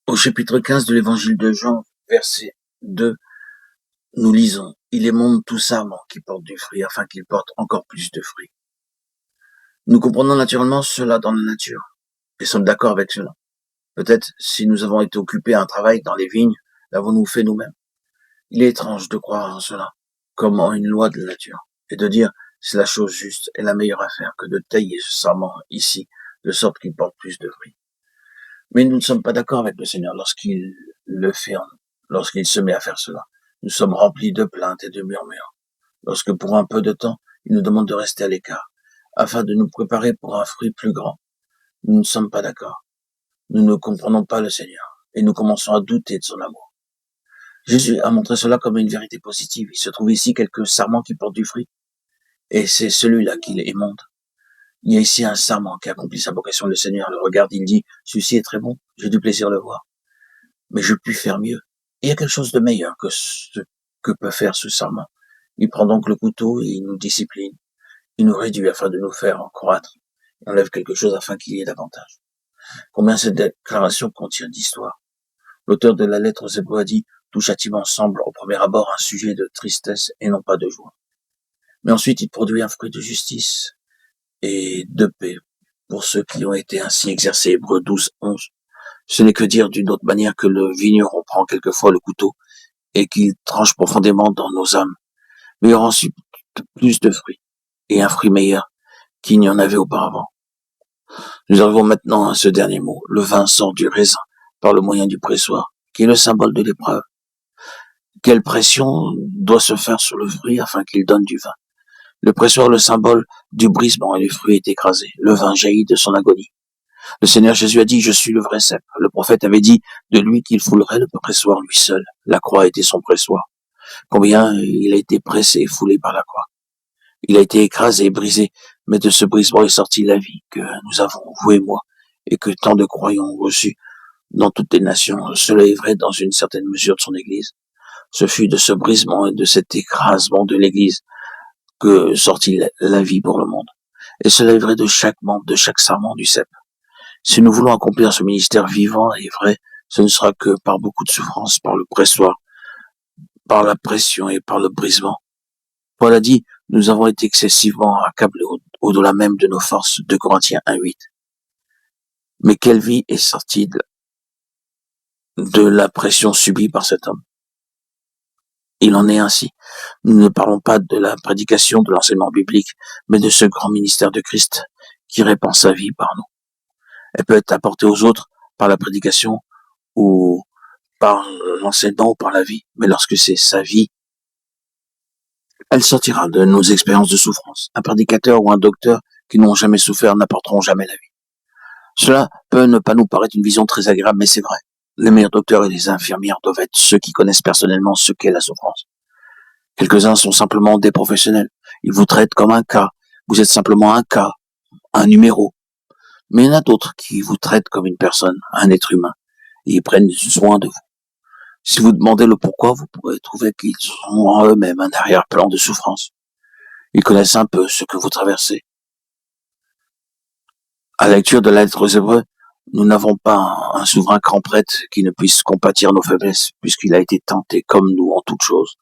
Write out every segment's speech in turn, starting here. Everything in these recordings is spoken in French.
Au chapitre 15 de l'évangile de Jean, verset 2, nous lisons: Il est monde tout sarment qui porte du fruit, afin qu'il porte encore plus de fruits. Nous comprenons naturellement cela dans la nature, et sommes d'accord avec cela. Peut-être, si nous avons été occupés à un travail dans les vignes, l'avons-nous fait nous-mêmes. Il est étrange de croire en cela, comme en une loi de la nature, et de dire c'est la chose juste et la meilleure à faire que de tailler ce sarment ici, de sorte qu'il porte plus de fruits. Mais nous ne sommes pas d'accord avec le Seigneur lorsqu'il le fait en nous, lorsqu'il se met à faire cela. Nous sommes remplis de plaintes et de murmures. Lorsque pour un peu de temps, il nous demande de rester à l'écart, afin de nous préparer pour un fruit plus grand. Nous ne sommes pas d'accord. Nous ne comprenons pas le Seigneur, et nous commençons à douter de son amour. Jésus a montré cela comme une vérité positive. Il se trouve ici quelques sarments qui portent du fruit, et c'est celui-là qu'il émonde. Il y a ici un sarment qui accomplit sa vocation. Le Seigneur le regarde, il dit, celui-ci est très bon, j'ai du plaisir à le voir. Mais je puis faire mieux. Il y a quelque chose de meilleur que ce que peut faire ce sarment. Il prend donc le couteau et il nous discipline. Il nous réduit afin de nous faire en croître. Il enlève quelque chose afin qu'il y ait davantage. Combien cette déclaration contient d'histoire. L'auteur de la lettre aux Hébreux a dit, tout châtiment semble au premier abord un sujet de tristesse et non pas de joie. Mais ensuite il produit un fruit de justice et de paix pour ceux qui ont été ainsi exercés. Hébreux 12, 11. Ce n'est que dire d'une autre manière que le vigneron prend quelquefois le couteau et qu'il tranche profondément dans nos âmes, mais il y aura ensuite plus de fruits, et un fruit meilleur qu'il n'y en avait auparavant. Nous arrivons maintenant à ce dernier mot. Le vin sort du raisin par le moyen du pressoir, qui est le symbole de l'épreuve. Quelle pression doit se faire sur le fruit afin qu'il donne du vin? Le pressoir est le symbole du brisement et le fruit est écrasé. Le vin jaillit de son agonie. Le Seigneur Jésus a dit, je suis le vrai cep. Le prophète avait dit de lui qu'il foulerait le pressoir lui seul. La croix était son pressoir. Combien il a été pressé et foulé par la croix. Il a été écrasé et brisé, mais de ce brisement est sortie la vie que nous avons, vous et moi, et que tant de croyants ont reçu dans toutes les nations. Cela est vrai dans une certaine mesure de son Église. Ce fut de ce brisement et de cet écrasement de l'Église que sortit la vie pour le monde. Et cela est vrai de chaque membre, de chaque sarment du cep. Si nous voulons accomplir ce ministère vivant et vrai, ce ne sera que par beaucoup de souffrance, par le pressoir, par la pression et par le brisement. Paul a dit, nous avons été excessivement accablés au-delà même de nos forces, 2 Corinthiens 1,8. Mais quelle vie est sortie de la pression subie par cet homme? Il en est ainsi. Nous ne parlons pas de la prédication, de l'enseignement biblique, mais de ce grand ministère de Christ qui répand sa vie par nous. Elle peut être apportée aux autres par la prédication ou par l'enseignement ou par la vie, mais lorsque c'est sa vie, elle sortira de nos expériences de souffrance. Un prédicateur ou un docteur qui n'ont jamais souffert n'apporteront jamais la vie. Cela peut ne pas nous paraître une vision très agréable, mais c'est vrai. Les meilleurs docteurs et les infirmières doivent être ceux qui connaissent personnellement ce qu'est la souffrance. Quelques-uns sont simplement des professionnels. Ils vous traitent comme un cas. Vous êtes simplement un cas, un numéro. Mais il y en a d'autres qui vous traitent comme une personne, un être humain, et ils prennent soin de vous. Si vous demandez le pourquoi, vous pourrez trouver qu'ils ont en eux-mêmes un arrière-plan de souffrance. Ils connaissent un peu ce que vous traversez. À la lecture de la lettre aux Hébreux, nous n'avons pas un souverain grand prêtre qui ne puisse compatir nos faiblesses, puisqu'il a été tenté comme nous en toutes choses.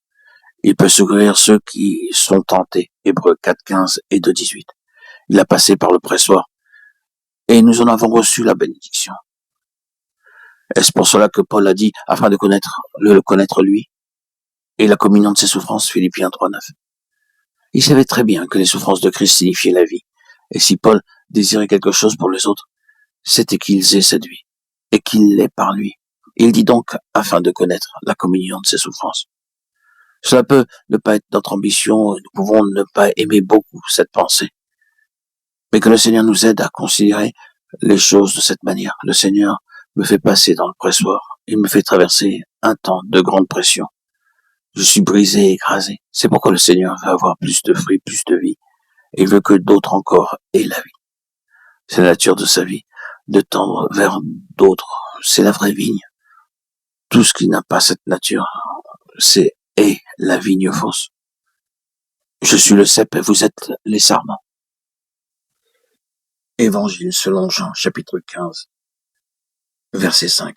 Il peut secourir ceux qui sont tentés. Hébreux 4:15 et 2:18. Il a passé par le pressoir, et nous en avons reçu la bénédiction. Est-ce pour cela que Paul a dit, afin de le connaître lui, et la communion de ses souffrances, Philippiens 3:9. Il savait très bien que les souffrances de Christ signifiaient la vie, et si Paul désirait quelque chose pour les autres, c'était qu'ils aient cette vie, et qu'ils l'aient par lui. Il dit donc, afin de connaître la communion de ses souffrances. Cela peut ne pas être notre ambition, nous pouvons ne pas aimer beaucoup cette pensée, mais que le Seigneur nous aide à considérer les choses de cette manière. Le Seigneur me fait passer dans le pressoir, il me fait traverser un temps de grande pression. Je suis brisé et écrasé. C'est pourquoi le Seigneur veut avoir plus de fruits, plus de vie, et il veut que d'autres encore aient la vie. C'est la nature de sa vie, de tendre vers d'autres. C'est la vraie vigne. Tout ce qui n'a pas cette nature, est la vigne fausse. Je suis le cep et vous êtes les sarments. Évangile selon Jean, chapitre 15, verset 5.